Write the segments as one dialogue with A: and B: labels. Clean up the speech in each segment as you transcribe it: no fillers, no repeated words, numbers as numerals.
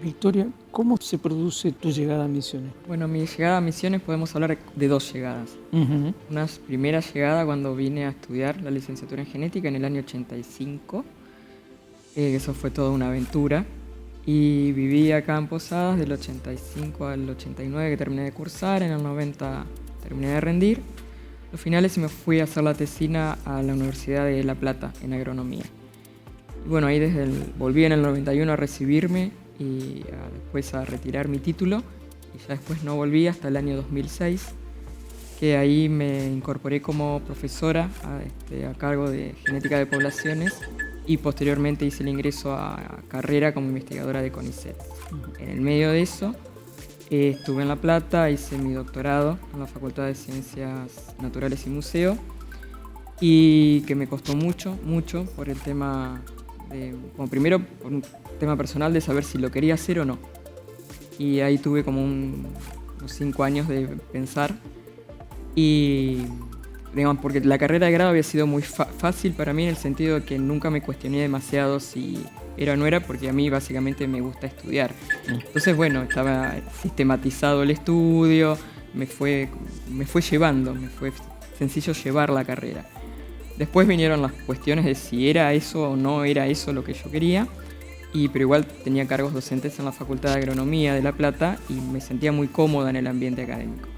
A: Victoria, ¿cómo se produce tu llegada a Misiones?
B: Bueno, mi llegada a Misiones podemos hablar de dos llegadas. Una primera llegada cuando vine a estudiar la licenciatura en genética en el año 85. Eso fue toda una aventura. Y viví acá en Posadas del 85 al 89 que terminé de cursar. En el 90 terminé de rendir los finales y me fui a hacer la tesina a la Universidad de La Plata en agronomía. Y bueno, ahí volví en el 91 a recibirme y después a retirar mi título, y ya después no volví hasta el año 2006, que ahí me incorporé como profesora a cargo de genética de poblaciones, y posteriormente hice el ingreso a carrera como investigadora de CONICET. En el medio de eso estuve en La Plata, hice mi doctorado en la Facultad de Ciencias Naturales y Museo, y que me costó mucho por el tema como primero por un tema personal de saber si lo quería hacer o no. Y ahí tuve como unos 5 años de pensar. Y digamos, porque la carrera de grado había sido muy fácil para mí en el sentido de que nunca me cuestioné demasiado si era o no era, porque a mí básicamente me gusta estudiar. Entonces, bueno, estaba sistematizado el estudio, me fue sencillo llevar la carrera. Después vinieron las cuestiones de si era eso o no era eso lo que yo quería, pero igual tenía cargos docentes en la Facultad de Agronomía de La Plata y me sentía muy cómoda en el ambiente académico.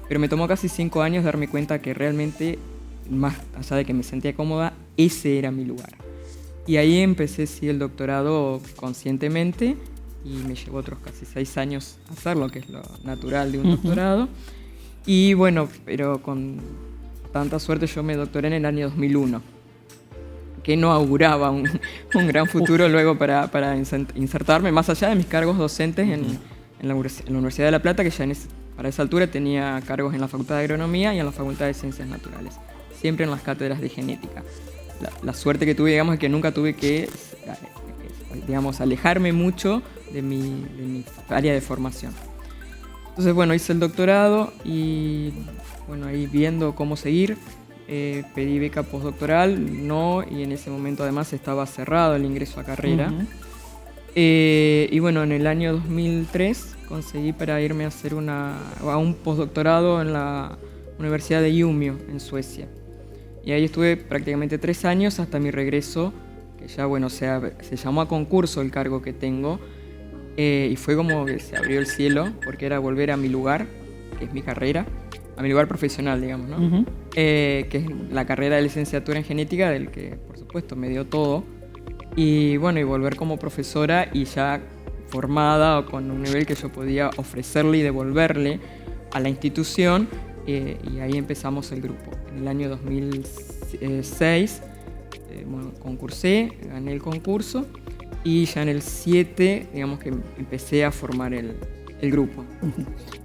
B: Pero me tomó casi 5 años darme cuenta que realmente, más allá de que me sentía cómoda, ese era mi lugar. Y ahí empecé el doctorado conscientemente, y me llevó otros casi 6 años hacerlo, que es lo natural de un doctorado. Y bueno, pero con tanta suerte yo me doctoré en el año 2001, que no auguraba un gran futuro luego para insertarme, más allá de mis cargos docentes en la Universidad de La Plata, que ya para esa altura tenía cargos en la Facultad de Agronomía y en la Facultad de Ciencias Naturales, siempre en las cátedras de genética. La suerte que tuve, digamos, es que nunca tuve que, digamos, alejarme mucho de mi área de formación. Entonces, bueno, hice el doctorado y, bueno, ahí viendo cómo seguir, pedí beca postdoctoral, y en ese momento además estaba cerrado el ingreso a carrera. Y bueno, en el año 2003 conseguí para irme a hacer a un postdoctorado en la Universidad de Umeå, en Suecia. Y ahí estuve prácticamente 3 años hasta mi regreso, que ya, bueno, se llamó a concurso el cargo que tengo. Y fue como que se abrió el cielo, porque era volver a mi lugar, que es mi carrera, a mi lugar profesional, digamos, ¿no? Que es la carrera de licenciatura en genética, del que, por supuesto, me dio todo. Y bueno, y volver como profesora y ya formada o con un nivel que yo podía ofrecerle y devolverle a la institución. Y ahí empezamos el grupo. En el año 2006, bueno, concursé, gané el concurso. Y ya en el 7, digamos que empecé a formar el grupo.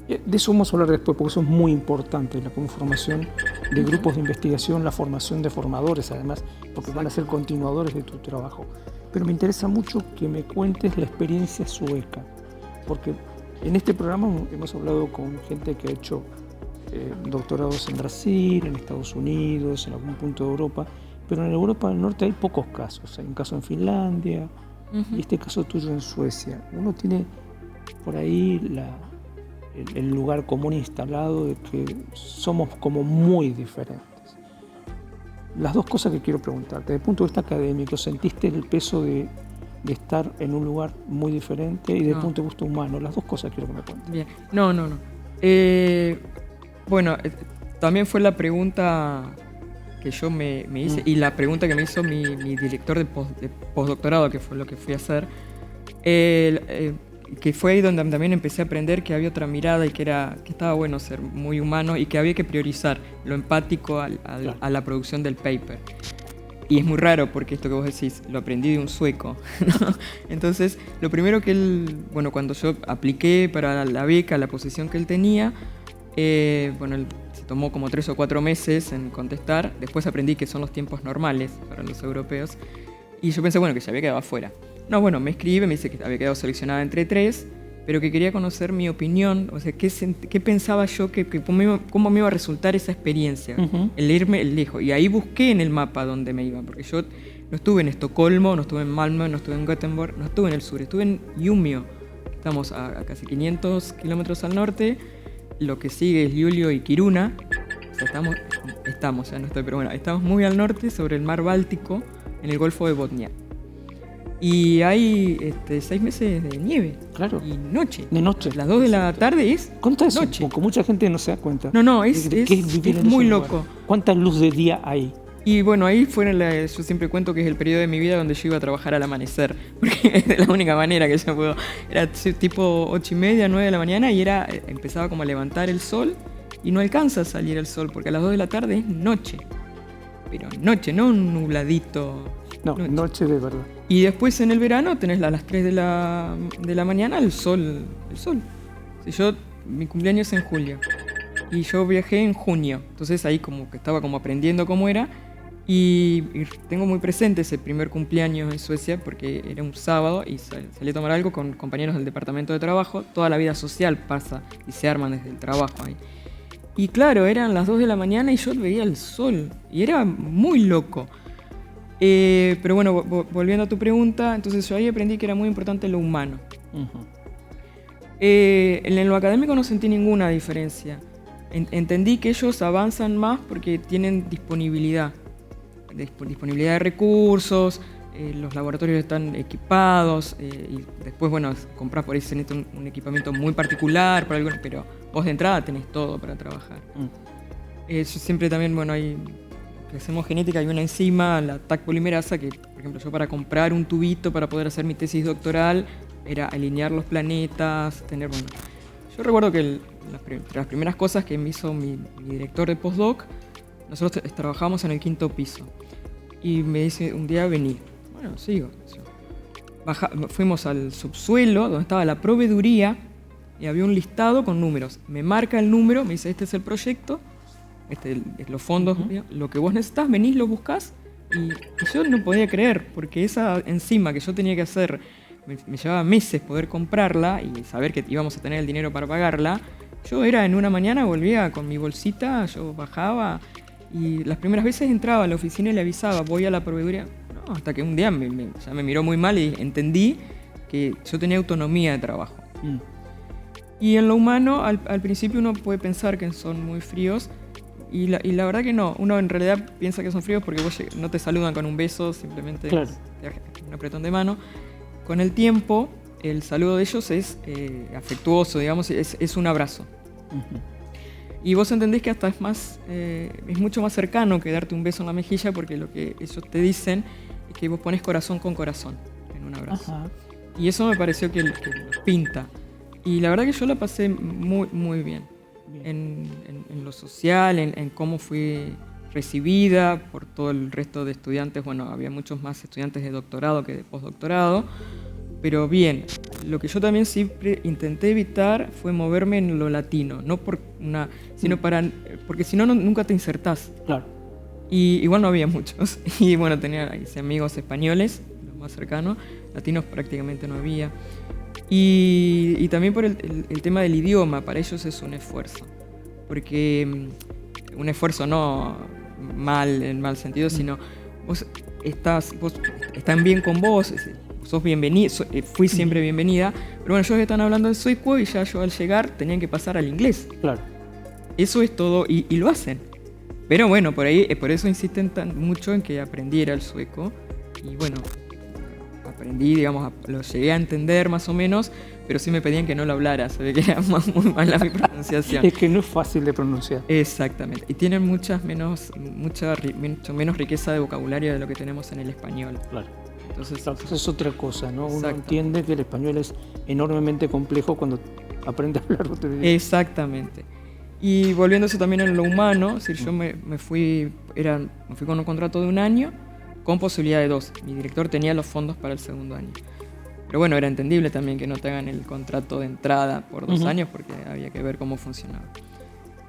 A: De eso vamos a hablar después, porque eso es muy importante, la conformación de grupos de investigación, la formación de formadores, además, porque van a ser continuadores de tu trabajo. Pero me interesa mucho que me cuentes la experiencia sueca, porque en este programa hemos hablado con gente que ha hecho doctorados en Brasil, en Estados Unidos, en algún punto de Europa, pero en Europa del Norte hay pocos casos. Hay un caso en Finlandia, y este caso tuyo en Suecia. Uno tiene por ahí el lugar común instalado de que somos como muy diferentes. Las dos cosas que quiero preguntarte, desde el punto de vista académico, ¿sentiste el peso de estar en un lugar muy diferente? Y desde el punto de vista humano, las dos cosas quiero que me cuentes.
B: Bien, no. Bueno, también fue la pregunta que yo me hice, y la pregunta que me hizo mi director de postdoctorado, que fue lo que fui a hacer, que fue ahí donde también empecé a aprender que había otra mirada y que estaba bueno ser muy humano y que había que priorizar lo empático a la producción del paper. Y es muy raro porque esto que vos decís, lo aprendí de un sueco, ¿no? Entonces, lo primero que bueno, cuando yo apliqué para la beca, la posición que él tenía, bueno, él se tomó como 3 o 4 meses en contestar. Después aprendí que son los tiempos normales para los europeos. Y yo pensé, bueno, que ya había quedado afuera. No, bueno, me escribe, me dice que había quedado seleccionada entre 3 pero que quería conocer mi opinión, o sea, qué pensaba yo, cómo me iba a resultar esa experiencia, el irme lejos. Y ahí busqué en el mapa dónde me iba, porque yo no estuve en Estocolmo, no estuve en Malmö, no estuve en Göteborg, no estuve en el sur, estuve en Umeå. Estamos a casi 500 kilómetros al norte, lo que sigue es Luleå y Kiruna. O sea, estamos muy al norte, sobre el mar Báltico, en el Golfo de Botnia. Y hay 6 meses de nieve.
A: Claro.
B: Y noche.
A: De noche.
B: Las 2 de la tarde es
A: Conta eso,
B: noche.
A: porque mucha gente no se da cuenta.
B: No, es
A: vivir en
B: muy
A: ese
B: loco.
A: lugar. ¿Cuánta luz de día hay?
B: Y bueno, ahí yo siempre cuento que es el periodo de mi vida donde yo iba a trabajar al amanecer, porque es de la única manera que yo puedo. Era tipo 8:30, 9 de la mañana y empezaba como a levantar el sol y no alcanza a salir el sol, porque a las 2 de la tarde es noche. Pero noche, no un nubladito.
A: No, noche de verdad.
B: Y después en el verano tenés a las 3 de la mañana el sol. Mi cumpleaños es en julio y yo viajé en junio, entonces ahí como que estaba como aprendiendo cómo era y tengo muy presente ese primer cumpleaños en Suecia porque era un sábado y salí a tomar algo con compañeros del departamento de trabajo. Toda la vida social pasa y se arman desde el trabajo ahí. Y claro, eran las 2 de la mañana y yo veía el sol y era muy loco. Pero bueno, volviendo a tu pregunta, entonces yo ahí aprendí que era muy importante lo humano. En lo académico no sentí ninguna diferencia. Entendí que ellos avanzan más porque tienen disponibilidad de recursos, los laboratorios están equipados y después, bueno, compras por ahí se necesita un equipamiento muy particular, pero vos de entrada tenés todo para trabajar. Yo siempre también, bueno, que hacemos genética, hay una enzima, la TAC polimerasa, que por ejemplo yo para comprar un tubito para poder hacer mi tesis doctoral era alinear los planetas, yo recuerdo que las primeras cosas que me hizo mi director de postdoc, nosotros trabajábamos en el 5º piso y me dice un día vení, bueno, sigo. Fuimos al subsuelo donde estaba la proveeduría y había un listado con números, me marca el número, me dice este es el proyecto, los fondos, lo que vos necesitas, venís, lo buscás y yo no podía creer porque esa enzima que yo tenía que hacer me llevaba meses poder comprarla y saber que íbamos a tener el dinero para pagarla. Yo en una mañana volvía con mi bolsita, yo bajaba y las primeras veces entraba a la oficina y le avisaba, voy a la proveeduría. No, hasta que un día ya me miró muy mal y entendí que yo tenía autonomía de trabajo. Y en lo humano, al principio uno puede pensar que son muy fríos y la verdad que no. Uno en realidad piensa que son fríos porque vos no te saludan con un beso, simplemente
A: claro.
B: Un apretón de mano. Con el tiempo, el saludo de ellos es afectuoso, digamos, es un abrazo. Y vos entendés que hasta es mucho más cercano que darte un beso en la mejilla porque lo que ellos te dicen es que vos pones corazón con corazón en un abrazo. Y eso me pareció que pinta. Y la verdad que yo la pasé muy, muy bien. En lo social, en cómo fui recibida por todo el resto de estudiantes. Bueno, había muchos más estudiantes de doctorado que de postdoctorado, pero bien. Lo que yo también siempre intenté evitar fue moverme en lo latino, no porque si no, nunca te insertás.
A: Claro.
B: Y igual no había muchos. Y bueno, hice amigos españoles, los más cercanos, latinos prácticamente no había. Y también por el tema del idioma, para ellos es un esfuerzo. Porque un esfuerzo no en mal sentido, sino están bien con vos, sos bienvenida, fui siempre bienvenida, pero bueno, ellos están hablando en sueco y ya yo al llegar tenían que pasar al inglés.
A: Claro. Eso
B: es todo, y lo hacen. Pero bueno, por eso insisten tan mucho en que aprendiera el sueco. Y bueno, aprendí, digamos, lo llegué a entender más o menos, pero sí me pedían que no lo hablara, se ve que era muy mala mi pronunciación.
A: Es que no es fácil de pronunciar.
B: Exactamente, y tienen mucho menos riqueza de vocabulario de lo que tenemos en el español.
A: Claro. Entonces es otra cosa, ¿no? Uno entiende que el español es enormemente complejo cuando aprende a hablar otro idioma.
B: Exactamente. Y volviendo a eso también en lo humano, es decir, yo me fui con un contrato de 1 año con posibilidad de 2. Mi director tenía los fondos para el segundo año. Pero bueno, era entendible también que no te hagan el contrato de entrada por 2 años porque había que ver cómo funcionaba.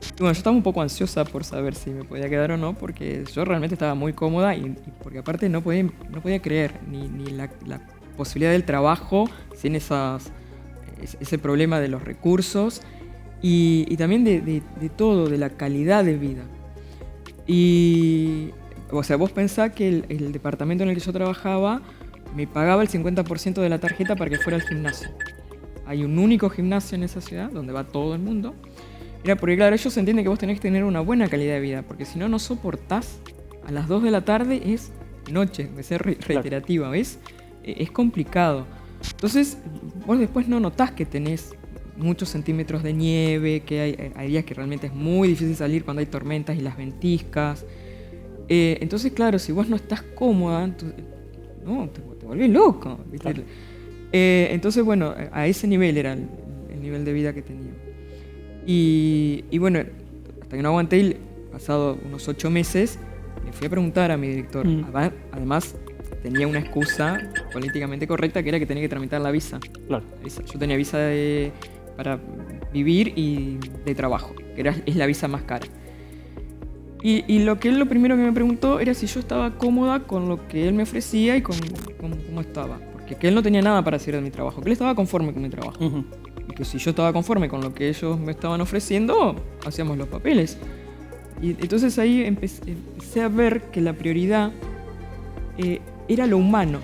B: Y bueno, yo estaba un poco ansiosa por saber si me podía quedar o no, porque yo realmente estaba muy cómoda y porque aparte no podía creer ni la posibilidad del trabajo sin ese problema de los recursos y también de todo, de la calidad de vida. Y, o sea, vos pensás que el departamento en el que yo trabajaba me pagaba el 50% de la tarjeta para que fuera al gimnasio. Hay un único gimnasio en esa ciudad donde va todo el mundo. Era porque, claro, ellos entienden que vos tenés que tener una buena calidad de vida, porque si no, no soportás. A las 2 de la tarde es noche, es reiterativa, ¿ves? Es complicado. Entonces, vos después no notás que tenés muchos centímetros de nieve, que hay días que realmente es muy difícil salir cuando hay tormentas y las ventiscas. Entonces, claro, si vos no estás cómoda, te volvés loco, ¿viste? Claro. Entonces, bueno, a ese nivel era el nivel de vida que tenía. Y bueno, hasta que no aguanté, y pasado unos 8 meses, le fui a preguntar a mi director. Además, tenía una excusa políticamente correcta, que era que tenía que tramitar la visa.
A: Claro.
B: Yo tenía visa para vivir y de trabajo, que es la visa más cara. Y lo primero que me preguntó era si yo estaba cómoda con lo que él me ofrecía y con cómo estaba. Que él no tenía nada para hacer de mi trabajo, que él estaba conforme con mi trabajo. Uh-huh. Y que si yo estaba conforme con lo que ellos me estaban ofreciendo, hacíamos los papeles. Y entonces ahí empecé a ver que la prioridad era lo humano.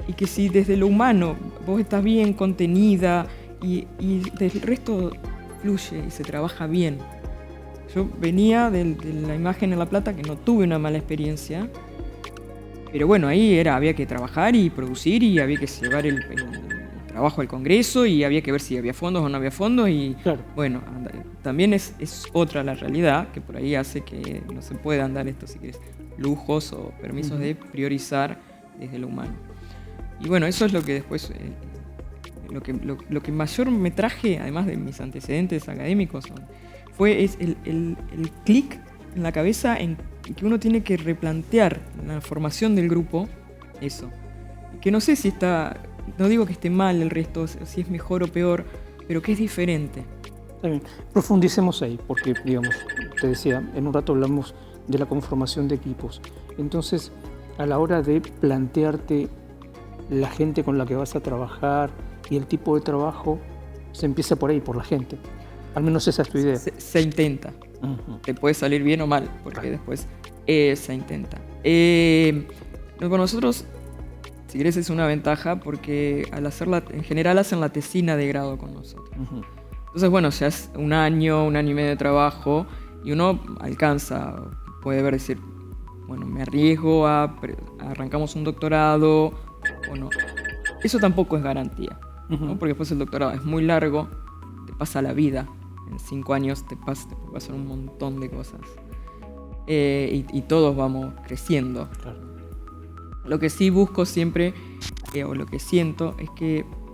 B: Y que si desde lo humano vos estás bien contenida y el resto fluye y se trabaja bien. Yo venía de la imagen en La Plata, que no tuve una mala experiencia. Pero bueno, ahí había que trabajar y producir y había que llevar el trabajo al Congreso y había que ver si había fondos o no había fondos y claro. Bueno, también es otra la realidad que por ahí hace que no se puedan dar estos, si querés, lujos o permisos de priorizar desde lo humano. Y bueno, eso es lo que después, lo que mayor me traje, además de mis antecedentes académicos, fue el clic en la cabeza en que uno tiene que replantear la formación del grupo, eso. Que no sé si está, no digo que esté mal el resto, si es mejor o peor, pero que es diferente.
A: También. Profundicemos ahí, porque, digamos, te decía, en un rato hablamos de la conformación de equipos. Entonces, a la hora de plantearte la gente con la que vas a trabajar y el tipo de trabajo, se empieza por ahí, por la gente. Al menos esa es tu idea.
B: Se intenta. Uh-huh. Te puede salir bien o mal, porque después se intenta. Con nosotros, si querés, es una ventaja porque al hacerla, en general hacen la tesina de grado con nosotros. Uh-huh. Entonces, bueno, ya es un año y medio de trabajo y uno alcanza, puede ver, decir, bueno, me arriesgo arrancamos un doctorado o no. Eso tampoco es garantía, uh-huh. ¿no? Porque después el doctorado es muy largo, te pasa la vida. En 5 años te pasan un montón de cosas. Y todos vamos creciendo. Claro. Lo que sí busco siempre, o lo que siento,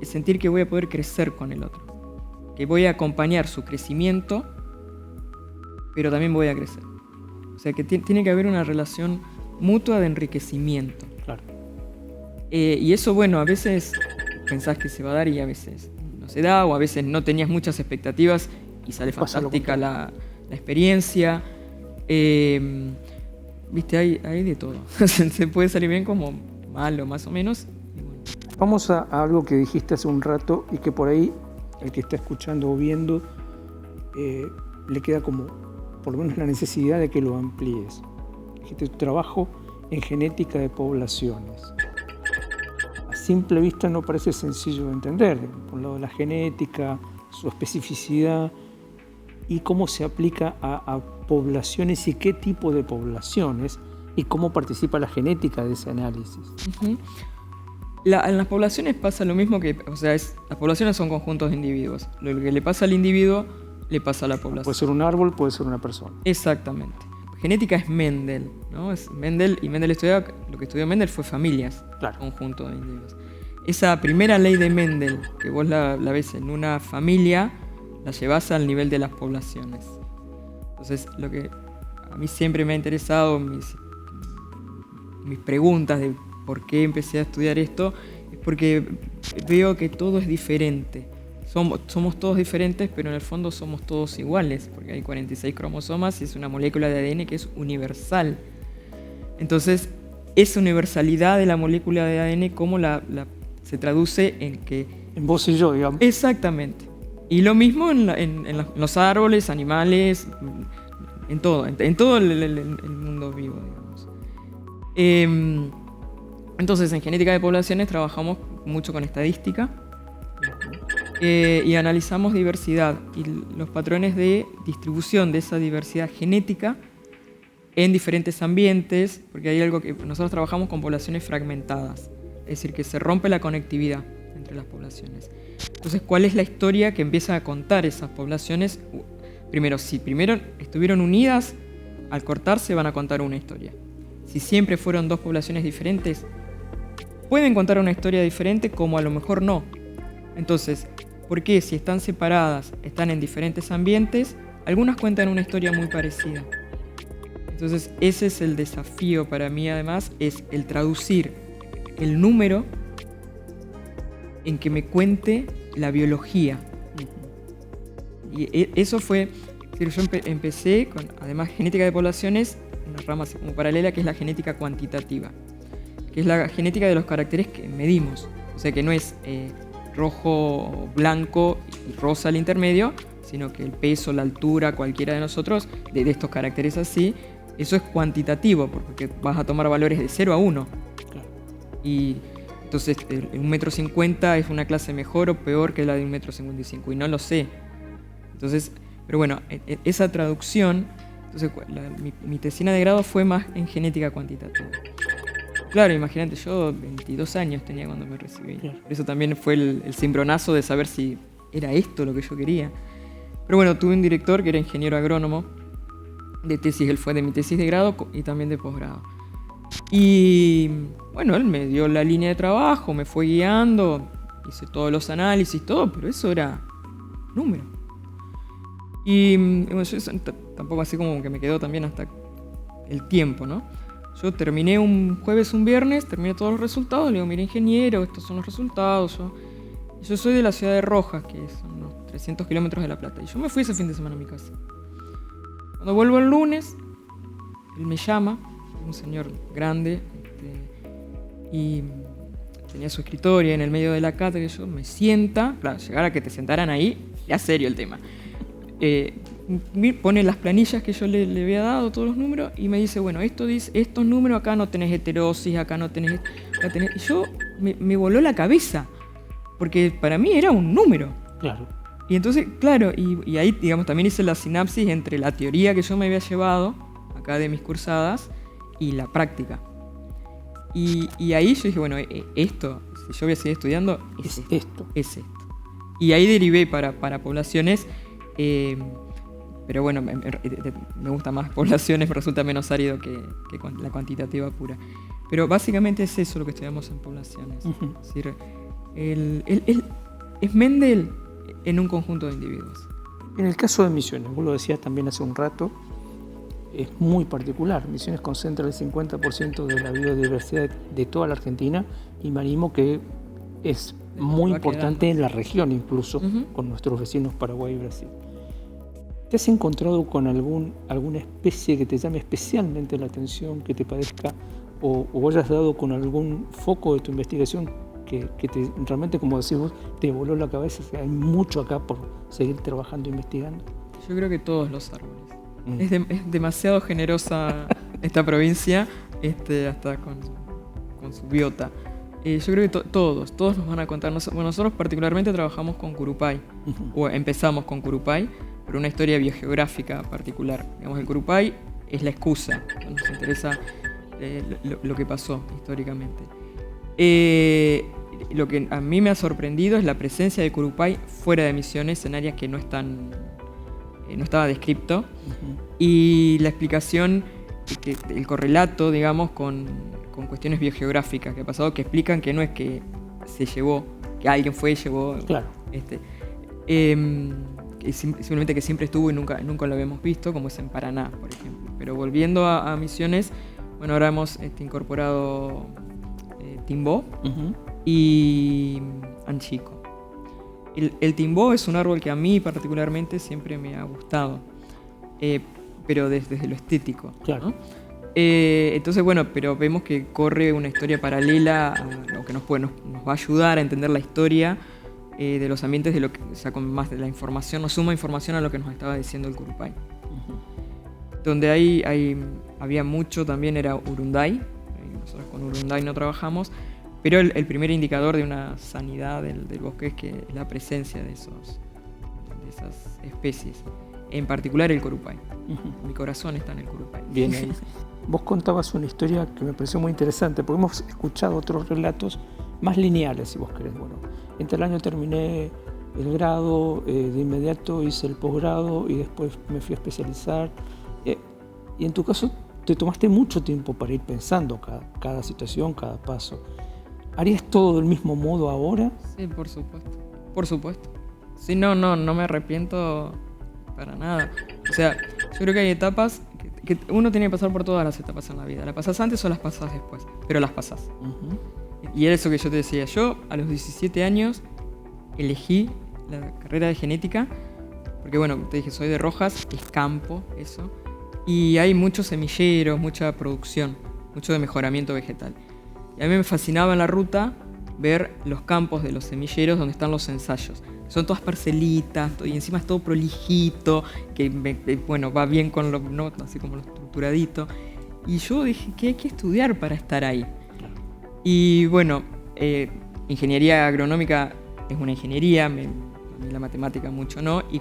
B: es sentir que voy a poder crecer con el otro. Que voy a acompañar su crecimiento, pero también voy a crecer. O sea, que tiene que haber una relación mutua de enriquecimiento. Claro. Y eso, bueno, a veces pensás que se va a dar y a veces no se da, o a veces no tenías muchas expectativas y sale fantástica la experiencia. Viste, hay de todo. Se puede salir bien como mal o más o menos. Y bueno.
A: Vamos a algo que dijiste hace un rato y que por ahí el que está escuchando o viendo le queda como, por lo menos, la necesidad de que lo amplíes. Dijiste tu trabajo en genética de poblaciones. A simple vista no parece sencillo de entender. Por un lado la genética, su especificidad y cómo se aplica a poblaciones y qué tipo de poblaciones y cómo participa la genética de ese análisis.
B: Uh-huh. En las poblaciones pasa lo mismo que, o sea, las poblaciones son conjuntos de individuos. Lo que le pasa al individuo le pasa a la población.
A: Puede ser un árbol, puede ser una persona.
B: Exactamente. Genética es Mendel, ¿no? Es Mendel, y Mendel lo que estudió Mendel fue familias, claro. Conjunto de individuos. Esa primera ley de Mendel, que vos la ves en una familia, la llevas al nivel de las poblaciones. Entonces, lo que a mí siempre me ha interesado, mis preguntas de por qué empecé a estudiar esto, es porque veo que todo es diferente. Somos todos diferentes, pero en el fondo somos todos iguales, porque hay 46 cromosomas y es una molécula de ADN que es universal. Entonces, esa universalidad de la molécula de ADN, ¿cómo se traduce en que...
A: En vos y yo, digamos.
B: Exactamente. Y lo mismo en los árboles, animales, en todo el mundo vivo, digamos. Entonces, en genética de poblaciones trabajamos mucho con estadística y analizamos diversidad y los patrones de distribución de esa diversidad genética en diferentes ambientes, porque hay algo que nosotros trabajamos con poblaciones fragmentadas, es decir, que se rompe la conectividad entre las poblaciones. Entonces, ¿cuál es la historia que empieza a contar esas poblaciones? Primero, si primero estuvieron unidas, al cortarse van a contar una historia. Si siempre fueron dos poblaciones diferentes, pueden contar una historia diferente, como a lo mejor no. Entonces, ¿por qué si están separadas, están en diferentes ambientes, algunas cuentan una historia muy parecida? Entonces, ese es el desafío para mí, además, es el traducir el número en que me cuente la biología. Y eso fue, yo empecé con, además, genética de poblaciones, una rama así como paralela, que es la genética cuantitativa, que es la genética de los caracteres que medimos. O sea, que no es rojo, blanco y rosa al intermedio, sino que el peso, la altura, cualquiera de nosotros, de estos caracteres así, eso es cuantitativo, porque vas a tomar valores de 0 a 1. Claro. Y entonces, un 1,50 m es una clase mejor o peor que la de 1,55 m, y no lo sé. Entonces, pero bueno, esa traducción, entonces mi tesina de grado fue más en genética cuantitativa. Claro, imagínate, yo 22 años tenía cuando me recibí. Claro. Por eso también fue el cimbronazo de saber si era esto lo que yo quería. Pero bueno, tuve un director que era ingeniero agrónomo de tesis, él fue de mi tesis de grado y también de posgrado. Y bueno, él me dio la línea de trabajo, me fue guiando, hice todos los análisis, todo, pero eso era número. Y bueno, yo tampoco así como que me quedó también hasta el tiempo, ¿no? Yo terminé un jueves, un viernes, terminé todos los resultados, le digo, mira, ingeniero, estos son los resultados. Yo soy de la ciudad de Rojas, que son unos 300 kilómetros de La Plata, y yo me fui ese fin de semana a mi casa. Cuando vuelvo el lunes, él me llama, un señor grande, y tenía su escritorio en el medio de la cátedra, y yo me sienta, claro, llegar a que te sentaran ahí, ya serio el tema. Pone las planillas que yo le había dado, todos los números, y me dice, bueno, esto dice, estos números, acá no tenés heterosis, acá no tenés... Y yo me voló la cabeza, porque para mí era un número. Claro. Y entonces, claro, y ahí, digamos, también hice la sinapsis entre la teoría que yo me había llevado, acá de mis cursadas, y la práctica. Y ahí yo dije, bueno, esto, si yo voy a seguir estudiando, es esto. Y ahí derivé para poblaciones, pero bueno, me gusta más poblaciones, me resulta menos árido que la cuantitativa pura. Pero básicamente es eso lo que estudiamos en poblaciones. Uh-huh. Es decir, es Mendel en un conjunto de individuos.
A: En el caso de Misiones, vos lo decías también hace un rato, es muy particular. Misiones concentra el 50% de la biodiversidad de toda la Argentina, y me animo que es muy importante en la región, incluso, uh-huh, con nuestros vecinos Paraguay y Brasil. ¿Te has encontrado con alguna especie que te llame especialmente la atención, que te parezca, o hayas dado con algún foco de tu investigación que realmente, como decís vos, te voló la cabeza? O sea, hay mucho acá por seguir trabajando e investigando.
B: Yo creo que todos los árboles. Es demasiado generosa esta provincia, hasta con su biota. Yo creo que todos nos van a contar. Nosotros particularmente trabajamos con Curupay, uh-huh, o empezamos con Curupay, pero una historia biogeográfica particular. Digamos, el Curupay es la excusa, nos interesa lo que pasó históricamente. Lo que a mí me ha sorprendido es la presencia de Curupay fuera de Misiones, en áreas que no estaba descrito, uh-huh, y la explicación, el correlato, digamos, con cuestiones biogeográficas que ha pasado, que explican que no es que se llevó, que alguien fue y llevó, claro, simplemente que siempre estuvo y nunca lo habíamos visto, como es en Paraná, por ejemplo. Pero volviendo a Misiones, bueno, ahora hemos incorporado Timbó, uh-huh, y Anchico. El timbó es un árbol que a mí particularmente siempre me ha gustado, pero desde lo estético, claro, ¿no? Entonces, bueno, pero vemos que corre una historia paralela a lo que nos va a ayudar a entender la historia de los ambientes, de lo que, o sea, con más de la información, nos suma información a lo que nos estaba diciendo el Curupay. Donde había mucho también era Urunday. Nosotros con Urunday no trabajamos, pero el primer indicador de una sanidad del bosque es la presencia de esas especies. En particular el Curupay. Mi corazón está en el Curupay.
A: Bien ahí. Vos contabas una historia que me pareció muy interesante, porque hemos escuchado otros relatos más lineales, si vos querés. Bueno, en tal año terminé el grado, de inmediato hice el posgrado y después me fui a especializar. Y en tu caso te tomaste mucho tiempo para ir pensando cada situación, cada paso. ¿Harías todo del mismo modo ahora?
B: Sí, por supuesto. Por supuesto. Sí, no me arrepiento para nada. O sea, yo creo que hay etapas que uno tiene que pasar por todas las etapas en la vida. ¿Las pasás antes o las pasás después? Pero las pasás. Y era eso que yo te decía. Yo, a los 17 años, elegí la carrera de genética. Porque, bueno, te dije, soy de Rojas, es campo, eso. Y hay muchos semilleros, mucha producción, mucho de mejoramiento vegetal. Y a mí me fascinaba en la ruta ver los campos de los semilleros donde están los ensayos. Son todas parcelitas y encima es todo prolijito, que bueno, va bien con lo, ¿no? Así como lo estructuradito. Y yo dije que hay que estudiar para estar ahí. Y bueno, ingeniería agronómica es una ingeniería, a mí la matemática mucho no, y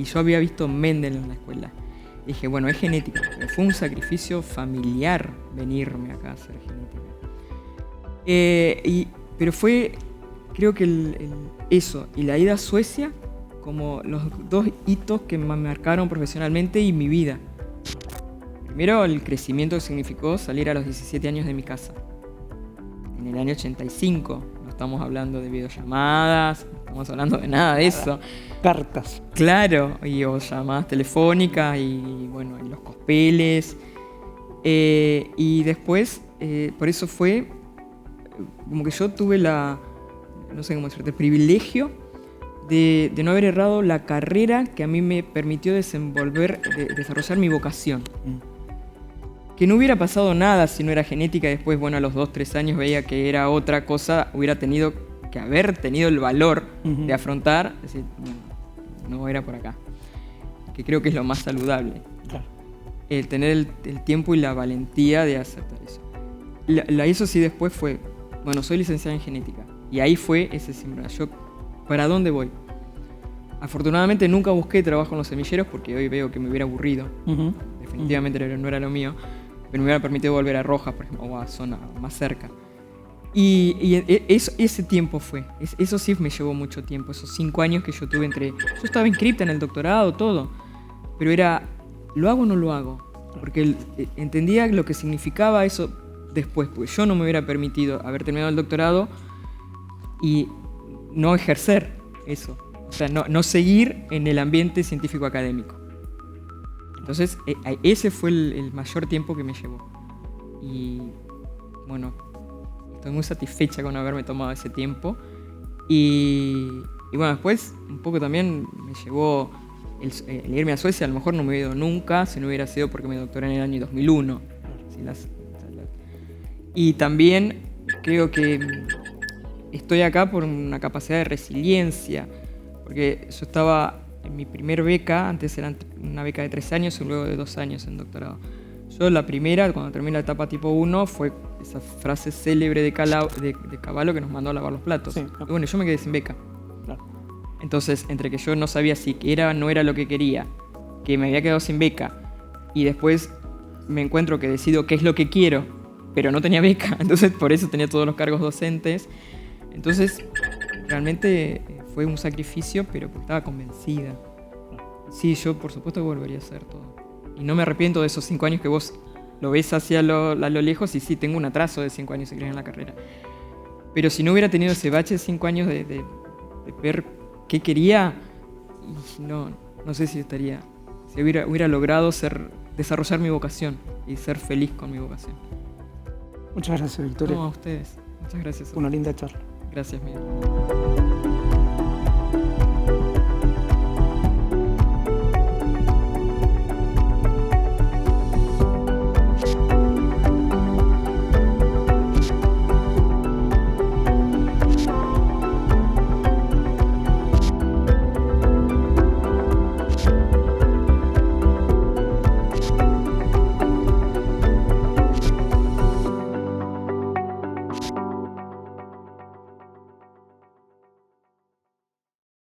B: yo había visto Mendel en la escuela. Dije, bueno, es genética, pero fue un sacrificio familiar venirme acá a hacer genética. Pero fue, creo que eso y la ida a Suecia como los dos hitos que me marcaron profesionalmente y mi vida. Primero, el crecimiento que significó salir a los 17 años de mi casa. En el año 85, no estamos hablando de videollamadas, no estamos hablando de nada de eso.
A: Cartas.
B: Claro, o llamadas telefónicas y bueno, en los cospeles. Y después, por eso fue como que yo tuve no sé cómo decirte, el privilegio de no haber errado la carrera que a mí me permitió desarrollar mi vocación. Que no hubiera pasado nada si no era genética. Después, bueno, a los 2-3 años veía que era otra cosa, hubiera tenido que haber tenido el valor de afrontar, decir, no era por acá. Que creo que es lo más saludable.
A: Claro.
B: Tener el tiempo y la valentía de aceptar eso. Eso sí después fue, bueno, soy licenciada en genética. Y ahí fue ese símbolo. Yo, ¿para dónde voy? Afortunadamente nunca busqué trabajo en los semilleros porque hoy veo que me hubiera aburrido. Definitivamente no era lo mío. Pero me hubiera permitido volver a Rojas, por ejemplo, o a zona más cerca. Y ese tiempo fue. Eso sí me llevó mucho tiempo. Esos 5 años que yo tuve yo estaba inscripta en el doctorado, todo. Pero era, ¿lo hago o no lo hago? Porque entendía lo que significaba eso después. Porque yo no me hubiera permitido haber terminado el doctorado y no ejercer eso. O sea, no seguir en el ambiente científico académico. Entonces, ese fue el mayor tiempo que me llevó. Y bueno, estoy muy satisfecha con haberme tomado ese tiempo. Y bueno, después un poco también me llevó el irme a Suecia. A lo mejor no me hubiera ido nunca si no hubiera sido porque me doctoré en el año 2001. Y también creo que estoy acá por una capacidad de resiliencia. Porque yo estaba en mi primer beca, antes era una beca de 3 años y luego de 2 años en doctorado. Yo la primera, cuando terminé la etapa tipo 1, fue esa frase célebre de Cavallo que nos mandó a lavar los platos. Sí, claro. Y bueno, yo me quedé sin beca. Claro. Entonces, entre que yo no sabía si no era lo que quería, que me había quedado sin beca, y después me encuentro que decido qué es lo que quiero, pero no tenía beca, entonces por eso tenía todos los cargos docentes. Entonces, realmente fue un sacrificio, pero porque estaba convencida. Sí, yo por supuesto que volvería a hacer todo. Y no me arrepiento de esos 5 años que vos lo ves hacia lo lejos, y sí, tengo un atraso de 5 años si querés en la carrera. Pero si no hubiera tenido ese bache de 5 años de ver qué quería, no sé si hubiera logrado desarrollar mi vocación y ser feliz con mi vocación.
A: Muchas gracias, Victoria.
B: No, a ustedes. Muchas gracias.
A: Una linda charla.
B: Gracias, Miguel.